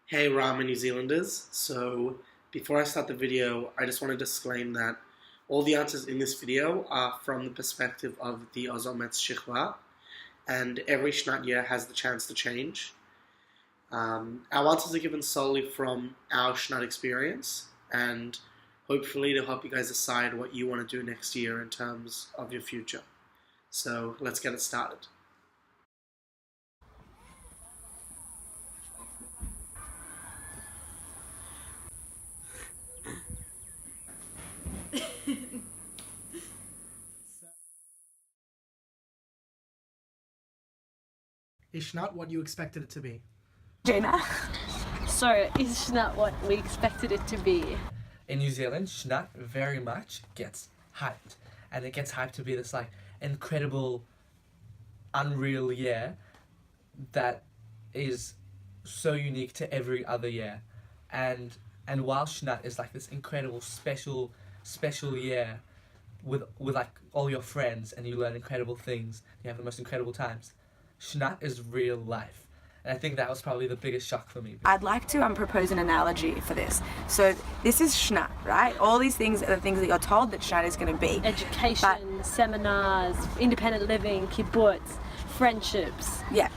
Hey Ramen New Zealanders, so before I start the video, I just want to disclaim that all the answers in this video are from the perspective of the Oz-Ometz Shikwa, and every Shnat year has the chance to change. Our answers are given solely from our Shnat experience, and hopefully to help you guys decide what you want to do next year in terms of your future. So let's get it started. Is Shnat what you expected it to be? Jaina. So, is Shnat what we expected it to be? In New Zealand, Shnat very much gets hyped. And it gets hyped to be this like incredible, unreal year that is so unique to every other year. And while Shnat is like this incredible, special year with like all your friends and you learn incredible things, you have the most incredible times, Shnat is real life. And I think that was probably the biggest shock for me. I'd like to propose an analogy for this. So this is Shnat, right? All these things are the things that you're told that Shnat is going to be. Education, seminars, independent living, kibbutz, friendships. Yeah,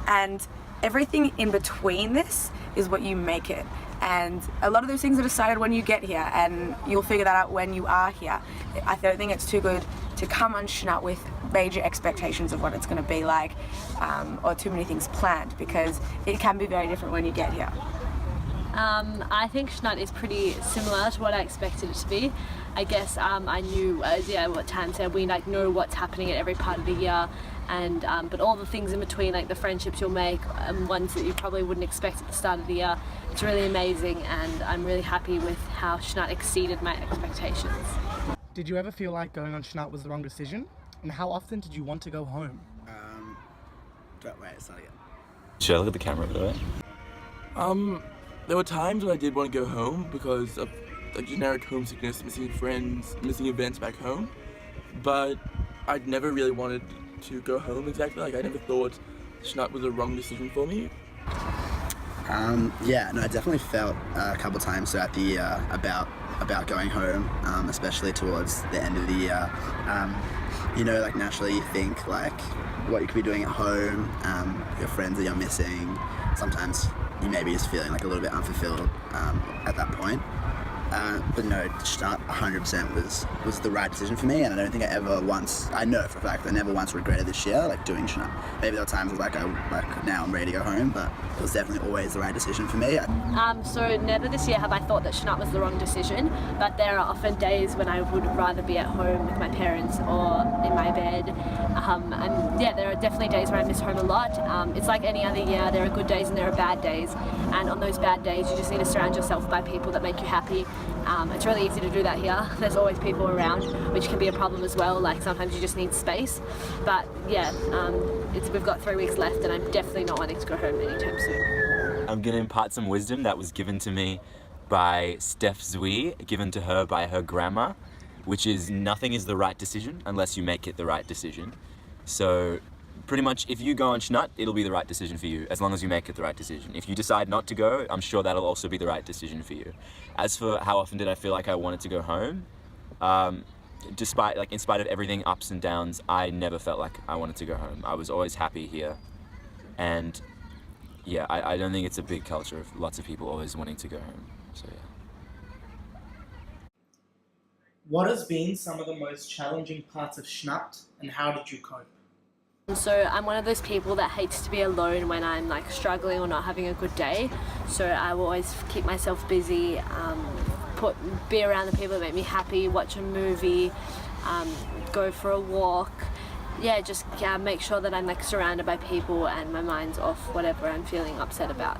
and everything in between this is what you make it. And a lot of those things are decided when you get here, and you'll figure that out when you are here. I don't think it's too good to come on Shnat with major expectations of what it's going to be like, or too many things planned, because it can be very different when you get here. I think Shnat is pretty similar to what I expected it to be. I guess I knew, what Tam said, we like know what's happening at every part of the year, and but all the things in between, like the friendships you'll make, ones that you probably wouldn't expect at the start of the year, it's really amazing, and I'm really happy with how Shnat exceeded my expectations. Did you ever feel like going on Shnat was the wrong decision? And how often did you want to go home? Wait, start again. Should I look at the camera over there? There were times when I did want to go home because of like generic homesickness, missing friends, missing events back home. But I'd never really wanted to go home exactly. Like I never thought Shnat was a wrong decision for me. I definitely felt a couple times throughout the year about going home, especially towards the end of the year. Like naturally you think like what you could be doing at home, your friends that you're missing. Sometimes you may be just feeling like a little bit unfulfilled at that point. But no, Shnat 100% was the right decision for me, and I don't think I know for a fact I never once regretted this year, like doing Shnat. Maybe there were times like now I'm ready to go home, but it was definitely always the right decision for me. So never this year have I thought that Shnat was the wrong decision, but there are often days when I would rather be at home with my parents or in my bed. There are definitely days where I miss home a lot. It's like any other year, there are good days and there are bad days, and on those bad days you just need to surround yourself by people that make you happy. It's really easy to do that here. There's always people around, which can be a problem as well. Like sometimes you just need space. But yeah, we've got 3 weeks left, and I'm definitely not wanting to go home anytime soon. I'm going to impart some wisdom that was given to me by Steph Zui, given to her by her grandma, which is nothing is the right decision unless you make it the right decision. So pretty much if you go on Shnat, it'll be the right decision for you as long as you make it the right decision. If you decide not to go, I'm sure that'll also be the right decision for you. As for how often did I feel like I wanted to go home, in spite of everything ups and downs, I never felt like I wanted to go home. I was always happy here. And yeah, I don't think it's a big culture of lots of people always wanting to go home. So yeah. What has been some of the most challenging parts of Shnat, and how did you cope? So I'm one of those people that hates to be alone when I'm like struggling or not having a good day. So I will always keep myself busy, be around the people that make me happy, watch a movie, go for a walk. Yeah, just make sure that I'm like surrounded by people and my mind's off whatever I'm feeling upset about.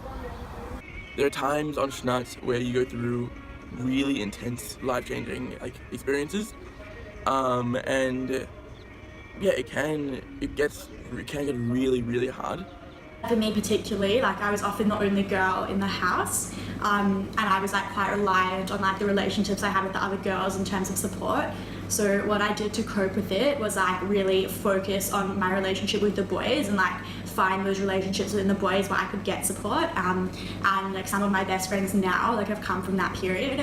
There are times on Shnat where you go through really intense, life-changing experiences, it can get really, really hard. For me particularly, I was often the only girl in the house, and I was quite reliant on the relationships I had with the other girls in terms of support. So what I did to cope with it was really focus on my relationship with the boys and find those relationships within the boys where I could get support. And like some of my best friends now like have come from that period.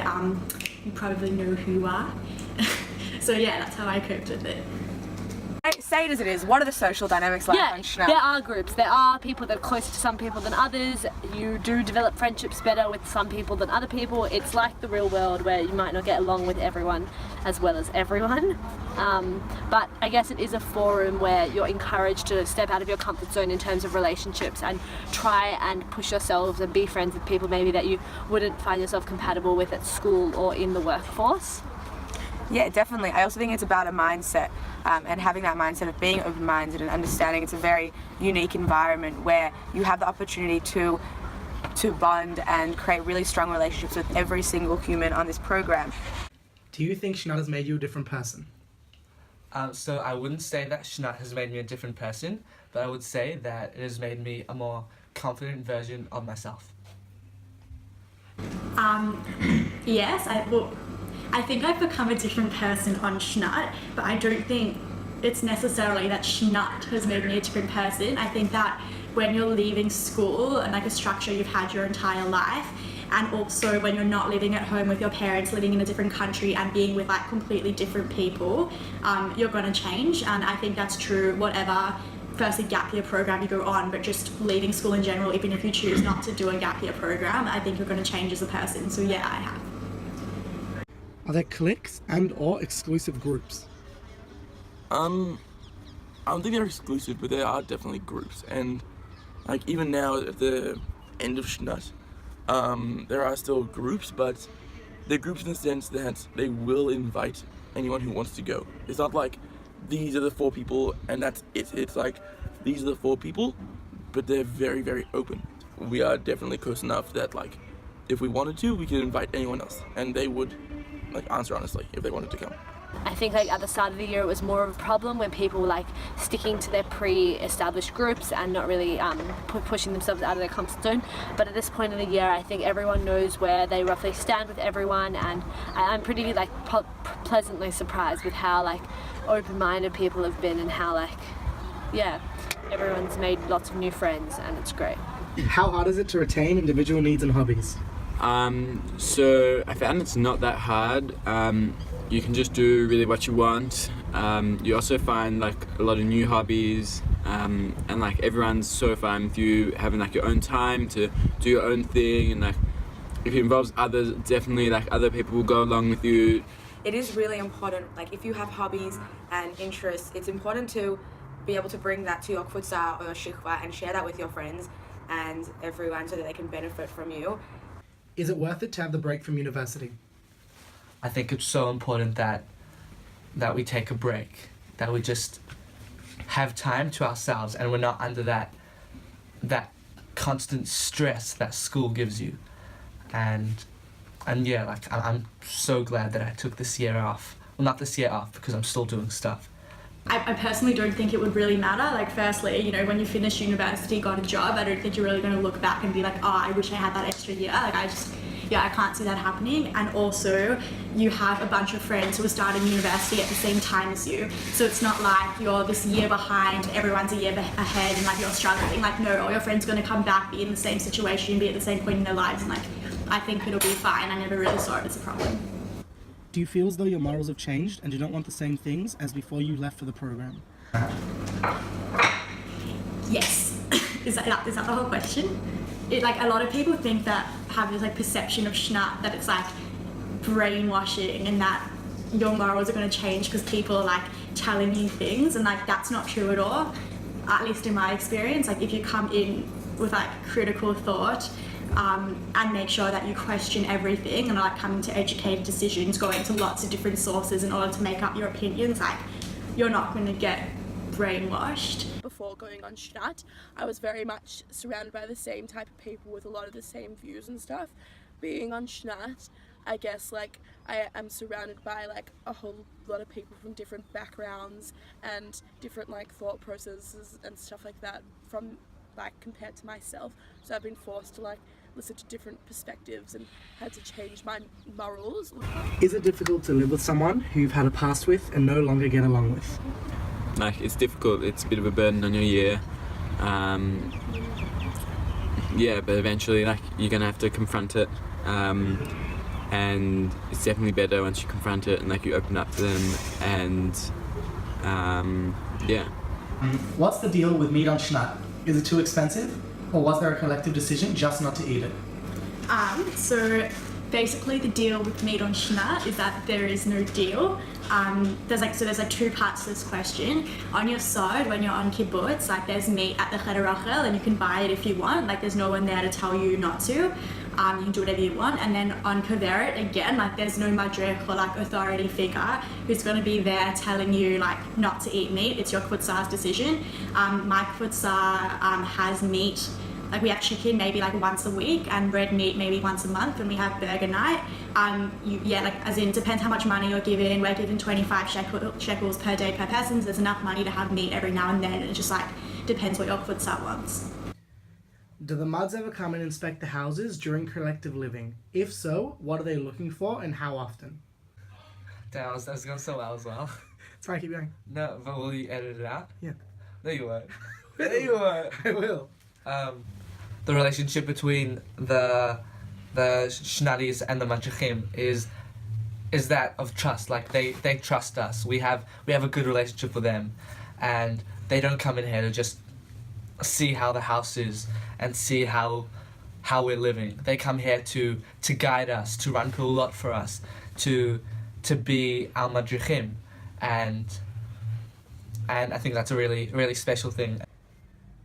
You probably know who you are. So yeah, that's how I coped with it. Say it as it is. What are the social dynamics like on Shnat? There are groups. There are people that are closer to some people than others. You do develop friendships better with some people than other people. It's like the real world where you might not get along with everyone as well as everyone. But I guess it is a forum where you're encouraged to step out of your comfort zone in terms of relationships and try and push yourselves and be friends with people maybe that you wouldn't find yourself compatible with at school or in the workforce. Yeah, definitely. I also think it's about a mindset, and having that mindset of being open-minded and understanding it's a very unique environment where you have the opportunity to bond and create really strong relationships with every single human on this program. Do you think Shnat has made you a different person? So I wouldn't say that Shnat has made me a different person, but I would say that it has made me a more confident version of myself. Yes, I think I've become a different person on Shnat, but I don't think it's necessarily that Shnat has made me a different person. I think that when you're leaving school and like a structure you've had your entire life, and also when you're not living at home with your parents, living in a different country and being with like completely different people, you're going to change. And I think that's true whatever firstly gap year program you go on, but just leaving school in general, even if you choose not to do a gap year program, I think you're going to change as a person. So yeah, I have. Are there cliques and or exclusive groups? I don't think they're exclusive, but there are definitely groups. And like even now at the end of Shnat, there are still groups, but they're groups in the sense that they will invite anyone who wants to go. It's not like these are the 4 people and that's it. It's like these are the 4 people, but they're very, very open. We are definitely close enough that like if we wanted to, we could invite anyone else, and they would like answer honestly if they wanted to come. I think like at the start of the year it was more of a problem when people were like sticking to their pre-established groups and not really pushing themselves out of their comfort zone. But at this point in the year I think everyone knows where they roughly stand with everyone, and I'm pretty like pleasantly surprised with how like open-minded people have been and how like everyone's made lots of new friends, and it's great. How hard is it to retain individual needs and hobbies? So I found it's not that hard. You can just do really what you want. You also find like a lot of new hobbies, and like everyone's so fine with you having like your own time to do your own thing, and like if it involves others, definitely like other people will go along with you. It is really important, like if you have hobbies and interests, it's important to be able to bring that to your kfutza or your shikwa and share that with your friends and everyone so that they can benefit from you. Is it worth it to have the break from university? I think it's so important that we take a break, that we just have time to ourselves and we're not under that constant stress that school gives you. And yeah, like I'm so glad that I took this year off. Well, not this year off because I'm still doing stuff. I personally don't think it would really matter. Like firstly, you know, when you finish university, got a job, I don't think you're really going to look back and be like, oh, I wish I had that extra year. Like I can't see that happening. And also you have a bunch of friends who are starting university at the same time as you. So it's not like you're this year behind, everyone's a year ahead and like you're struggling. Like no, all your friends are going to come back, be in the same situation, be at the same point in their lives. And like, I think it'll be fine. I never really saw it as a problem. Do you feel as though your morals have changed and do not want the same things as before you left for the program? Yes. Is that the whole question? Like a lot of people think that have this like perception of Shnat that it's like brainwashing and that your morals are going to change because people are like telling you things, and like that's not true at all. At least in my experience, like if you come in with like critical thought and make sure that you question everything and like coming to educated decisions, going to lots of different sources in order to make up your opinions, like you're not going to get brainwashed. Before going on Shnat, I was very much surrounded by the same type of people with a lot of the same views and stuff. Being on Shnat, I guess like I am surrounded by like a whole lot of people from different backgrounds and different like thought processes and stuff like that from like compared to myself. So I've been forced to like listen to different perspectives and had to change my morals. Is it difficult to live with someone who you've had a past with and no longer get along with? Like it's difficult, it's a bit of a burden on your year. Yeah, but eventually, like, you're gonna have to confront it, and it's definitely better once you confront it and like you open up to them, and yeah. What's the deal with meat on Shnat? Is it too expensive, or was there a collective decision just not to eat it? So basically the deal with meat on Shnat is that there is no deal. There's two parts to this question. On your side, when you're on kibbutz, like there's meat at the Cheder Rachel and you can buy it if you want. Like there's no one there to tell you not to. You can do whatever you want. And then on Kaveret, again, like there's no madrich or like authority figure who's going to be there telling you like not to eat meat. It's your kvutzah's decision. My kvutzah has meat. Like we have chicken maybe like once a week and red meat maybe once a month, and we have burger night. Depends how much money you're given. We're given 25 shekels per day per person. So there's enough money to have meat every now and then. It just like depends what your kvutzah wants. Do the Muds ever come and inspect the houses during collective living? If so, what are they looking for and how often? Damn, I was going so well as well. It's fine, keep going. No, but will you edit it out? Yeah. No, you won't. No, you won't. I will. The relationship between the Shnatis and the Madrichim is that of trust. Like they trust us. We have a good relationship with them, and they don't come in here to just see how the house is and see how we're living. They come here to guide us, to run Pulot for us, to be our Madrichim, and I think that's a really, really special thing.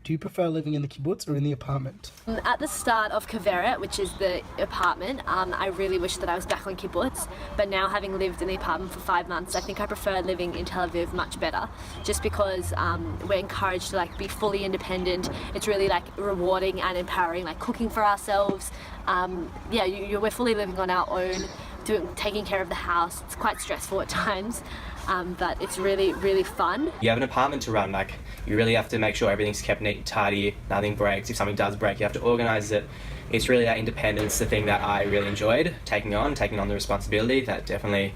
Do you prefer living in the kibbutz or in the apartment? At the start of Kaveret, which is the apartment, I really wish that I was back on kibbutz, but now having lived in the apartment for 5 months, I think I prefer living in Tel Aviv much better, just because we're encouraged to like be fully independent. It's really like rewarding and empowering, like cooking for ourselves. We're fully living on our own, taking care of the house. It's quite stressful at times. But it's really, really fun. You have an apartment to run, like you really have to make sure everything's kept neat, tidy, nothing breaks. If something does break, you have to organise it. It's really that independence, the thing that I really enjoyed taking on the responsibility. That definitely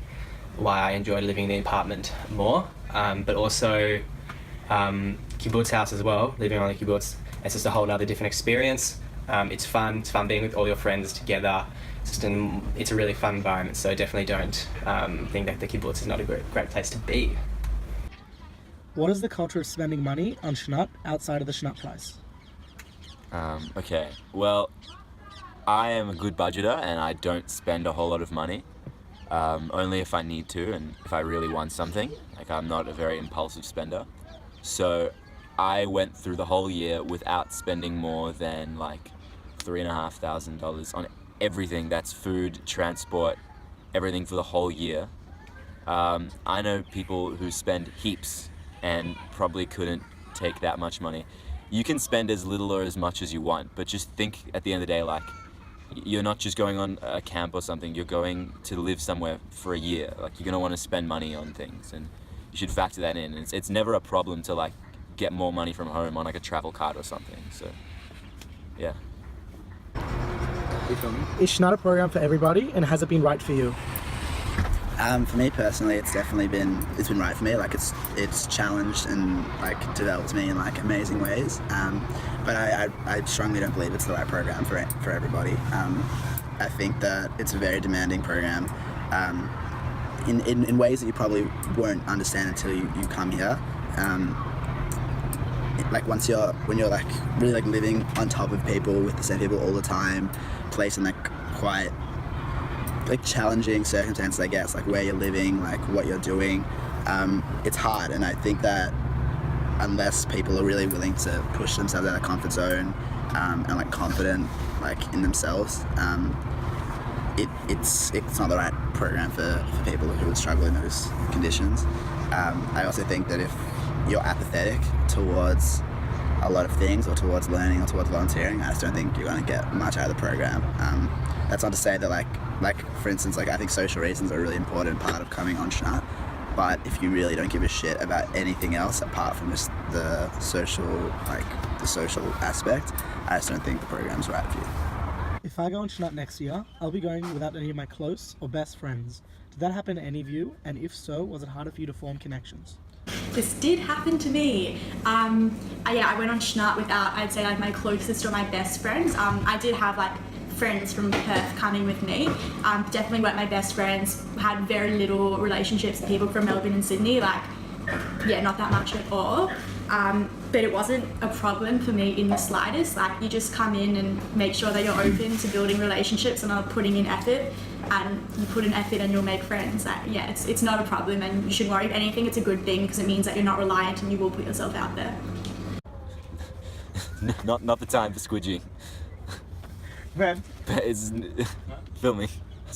why I enjoyed living in the apartment more. But also kibbutz house as well, living on the kibbutz. It's just a whole other different experience. It's fun being with all your friends together. It's a really fun environment, so definitely don't think that the kibbutz is not a great place to be. What is the culture of spending money on Shnat outside of the Shnat price? Okay, well, I am a good budgeter and I don't spend a whole lot of money, only if I need to and if I really want something. Like I'm not a very impulsive spender, so I went through the whole year without spending more than like $3,500 on everything. That's food, transport, everything for the whole year. I know people who spend heaps and probably couldn't take that much money. You can spend as little or as much as you want, but just think at the end of the day, like you're not just going on a camp or something, you're going to live somewhere for a year. Like you're gonna want to spend money on things, and you should factor that in. It's never a problem to like get more money from home on like a travel card or something, so yeah. Is Shnat a program for everybody, and has it been right for you? For me personally, it's definitely been right for me. Like it's challenged and like developed me in like amazing ways. But I strongly don't believe it's the right program for everybody. I think that it's a very demanding program in ways that you probably won't understand until you come here. Like when you're like really like living on top of people with the same people all the time, placed in like quite like challenging circumstances, I guess, like where you're living, like what you're doing, it's hard. And I think that unless people are really willing to push themselves out of their comfort zone and like confident like in themselves, it's not the right program for people who struggle in those conditions. I also think that if you're apathetic towards a lot of things, or towards learning, or towards volunteering, I just don't think you're going to get much out of the program. That's not to say that like for instance, like I think social reasons are a really important part of coming on Shnat, but if you really don't give a shit about anything else apart from just the social aspect, I just don't think the program's right for you. If I go on Shnat next year, I'll be going without any of my close or best friends. Did that happen to any of you? And if so, was it harder for you to form connections? this did happen to me. I went on Shnat without, I'd say, like my closest or my best friends. I did have like friends from Perth coming with me. Definitely weren't my best friends. Had very little relationships with people from Melbourne and Sydney. Like, yeah, not that much at all. But it wasn't a problem for me in the slightest. Like, you just come in and make sure that you're open to building relationships and are putting in effort. And you put in effort and you'll make friends. Yeah, it's not a problem, and you shouldn't worry. If anything, it's a good thing because it means that you're not reliant and you will put yourself out there. Not the time for squidging. But it's filming.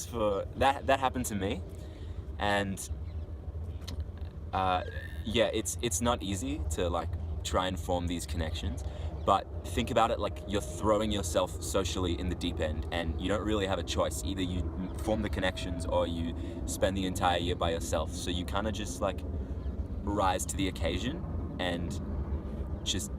For that happened to me, and yeah, it's not easy to like try and form these connections. But think about it like you're throwing yourself socially in the deep end, and you don't really have a choice. Either you form the connections or you spend the entire year by yourself. So you kind of just like rise to the occasion and just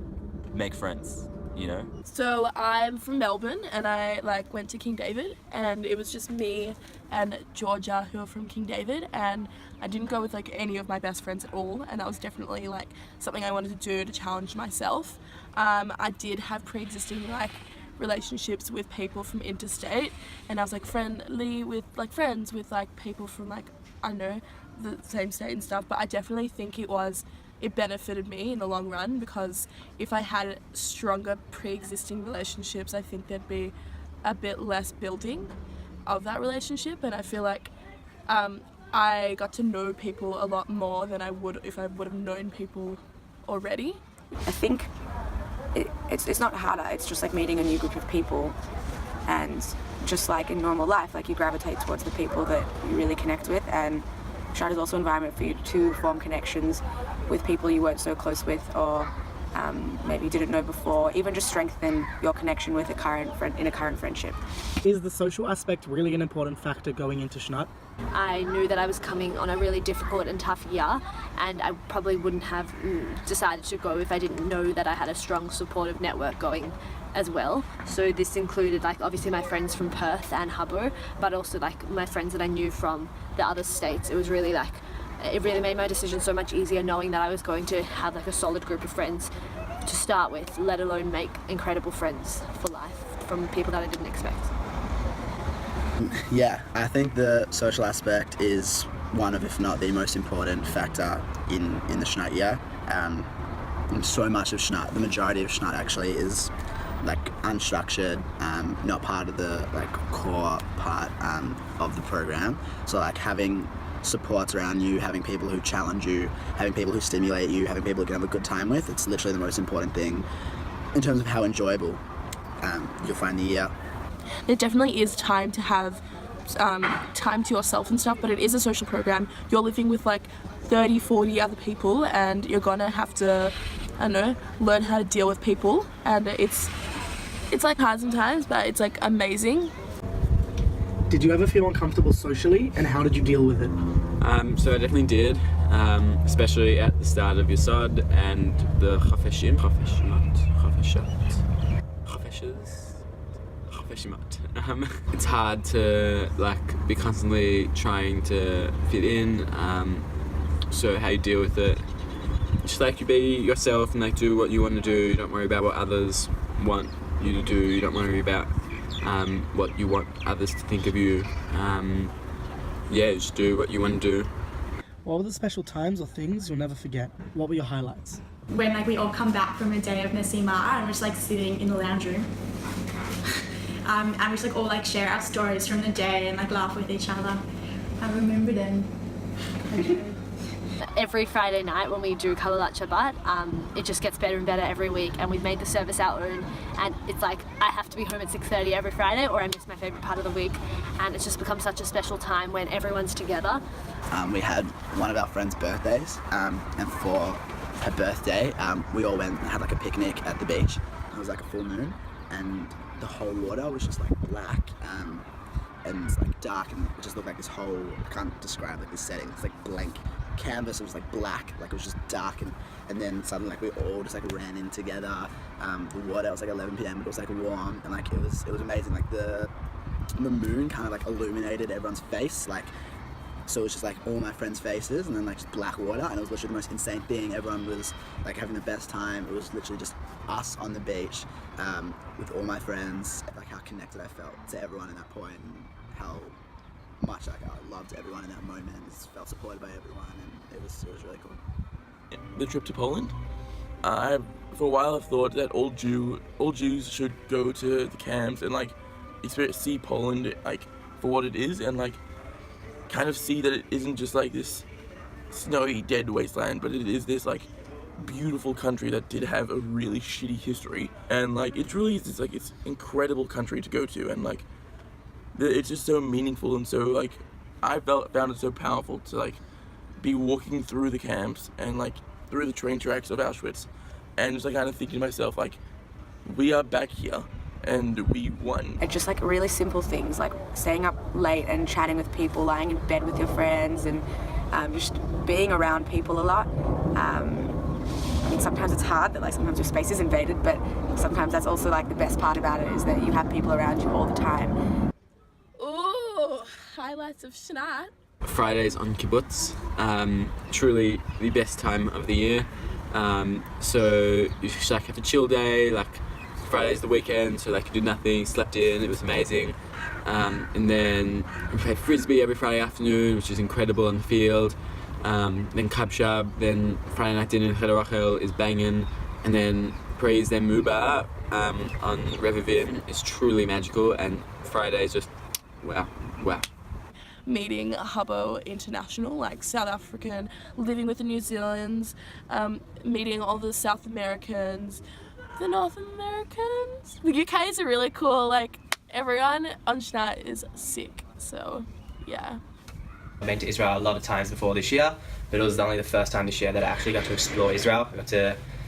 make friends, you know? So I'm from Melbourne, and I like went to King David, and it was just me and Georgia who are from King David, and I didn't go with like any of my best friends at all, and that was definitely like something I wanted to do to challenge myself. I did have pre-existing like relationships with people from interstate, and I was like friends with like people from like, I don't know, the same state and stuff, but I definitely think it benefited me in the long run, because if I had stronger pre-existing relationships, I think there'd be a bit less building of that relationship, and I feel like I got to know people a lot more than I would if I would have known people already. I think it's not harder, it's just like meeting a new group of people, and just like in normal life, like you gravitate towards the people that you really connect with, and Shnat is also an environment for you to form connections with people you weren't so close with, or maybe you didn't know before, even just strengthen your connection with a current friendship. Is the social aspect really an important factor going into Shnat? I knew that I was coming on a really difficult and tough year, and I probably wouldn't have decided to go if I didn't know that I had a strong supportive network going as well. So this included like obviously my friends from Perth and Habbo, but also like my friends that I knew from the other states. It was really like, it really made my decision so much easier knowing that I was going to have like a solid group of friends to start with, let alone make incredible friends for life from people that I didn't expect. Yeah, I think the social aspect is one of, if not the most important factor in the Shnat year. So much of Shnat, the majority of Shnat actually is like unstructured, not part of the like core part of the program. So like having supports around you, having people who challenge you, having people who stimulate you, having people who can have a good time with, it's literally the most important thing in terms of how enjoyable you'll find the year. It definitely is time to have time to yourself and stuff, but it is a social program. You're living with like 30, 40 other people, and you're gonna have to, I don't know, learn how to deal with people, and it's like hard sometimes, but it's like amazing. Did you ever feel uncomfortable socially, and how did you deal with it? So I definitely did, especially at the start of Yesod and the Chafeshim. It's hard to like be constantly trying to fit in, so how you deal with it, just like you be yourself and like do what you want to do. You don't worry about what others want you to do. You don't worry about what you want others to think of you. Yeah, just do what you want to do. What were the special times or things you'll never forget? What were your highlights? When like we all come back from a day of Nesima and we're just like sitting in the lounge room. And we just like all like share our stories from the day and like laugh with each other. I remember them. Every Friday night when we do Kalalat Shabbat, it just gets better and better every week, and we've made the service our own, and it's like I have to be home at 6:30 every Friday or I miss my favourite part of the week, and it's just become such a special time when everyone's together. We had one of our friends' birthdays, and for her birthday we all went and had like a picnic at the beach. It was like a full moon, and the whole water was just like black and like dark, and it just looked like this whole, I can't describe like this setting, it's like blank canvas. It was like black, like it was just dark, and then suddenly like we all just like ran in together. The water, it was like 11 p.m, it was like warm, and like it was amazing. Like the moon kind of like illuminated everyone's face, like So it was just like all my friends' faces and then like just black water, and it was literally the most insane thing. Everyone was like having the best time. It was literally just us on the beach with all my friends. Like how connected I felt to everyone at that point, and how much like I loved everyone in that moment. Just felt supported by everyone, and it was really cool. The trip to Poland, for a while I've thought that all Jews should go to the camps and like see Poland like for what it is, and like kind of see that it isn't just like this snowy dead wasteland, but it is this like beautiful country that did have a really shitty history, and like it truly is this like it's incredible country to go to, and like it's just so meaningful, and so like I found it so powerful to like be walking through the camps and like through the train tracks of Auschwitz, and just like kind of thinking to myself like, we are back here and we won. It's just like really simple things like staying up late and chatting with people, lying in bed with your friends, and just being around people a lot. I mean, sometimes it's hard that like sometimes your space is invaded, but sometimes that's also like the best part about it, is that you have people around you all the time. Ooh, highlights of Shnat. Fridays on kibbutz, truly the best time of the year. So you just like have a chill day, like Friday's the weekend, so like you did nothing, slept in, it was amazing. And then we play frisbee every Friday afternoon, which is incredible on the field. Then kabshab, then Friday night dinner in Cheder Rachel is banging, and then praise, then muba on Revivim is truly magical, and Friday is just wow. Meeting a Hubbo International, like South African, living with the New Zealanders, meeting all the South Americans, the North Americans. The UK is a really cool, like, everyone on Shnat is sick, so yeah. I've been to Israel a lot of times before this year, but it was only the first time this year that I actually got to explore Israel.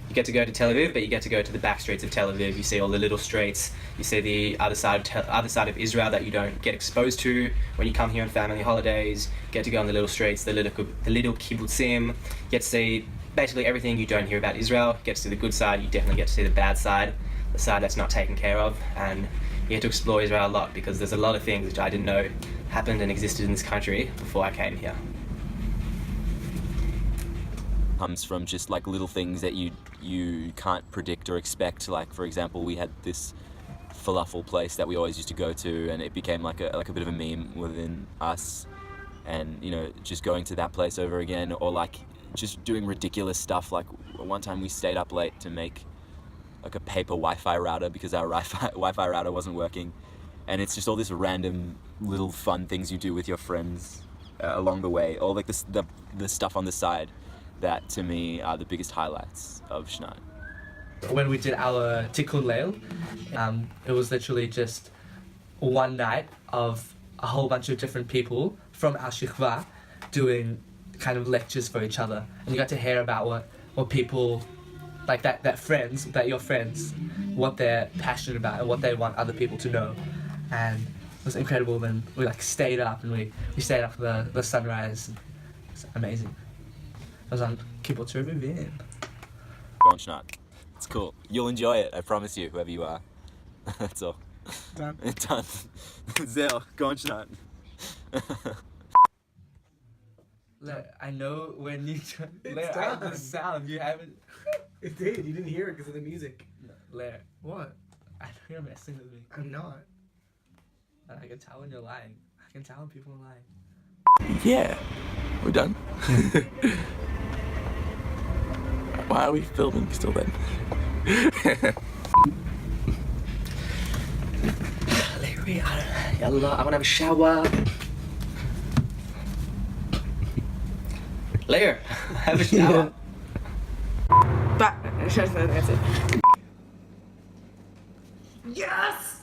You get to go to Tel Aviv, but you get to go to the back streets of Tel Aviv. You see all the little streets. You see the other side of Israel that you don't get exposed to when you come here on family holidays. You get to go on the little streets, the little kibbutzim. You get to see basically everything you don't hear about Israel. You get to see the good side. You definitely get to see the bad side, the side that's not taken care of. And you get to explore Israel a lot, because there's a lot of things which I didn't know happened and existed in this country before I came here. Comes from just like little things that you can't predict or expect. Like for example, we had this falafel place that we always used to go to, and it became like a bit of a meme within us. And you know, just going to that place over again, or like just doing ridiculous stuff. Like one time we stayed up late to make like a paper Wi-Fi router because our Wi-Fi router wasn't working. And it's just all this random little fun things you do with your friends along the way, or like the stuff on the side. That to me are the biggest highlights of Shnat. When we did our Tikkun Leil, it was literally just one night of a whole bunch of different people from our shikva doing kind of lectures for each other, and you got to hear about what people like your friends, what they're passionate about and what they want other people to know. And it was incredible. Then we like stayed up, and we stayed up for the sunrise. It's amazing. I was on Kibbutz Revivim. Go on Shnat. It's cool. You'll enjoy it, I promise you, whoever you are. That's all. Done. Done. Zell, go on Shnat. I know when you add the sound, you haven't. It did. You didn't hear it because of the music. No, Blair. What? I know you're messing with me. I'm not. I can tell when you're lying. I can tell when people are lying. Yeah, we're done. Why are we filming still then? Larry, I want to have a shower. Later, have a shower. But that's it. Yes!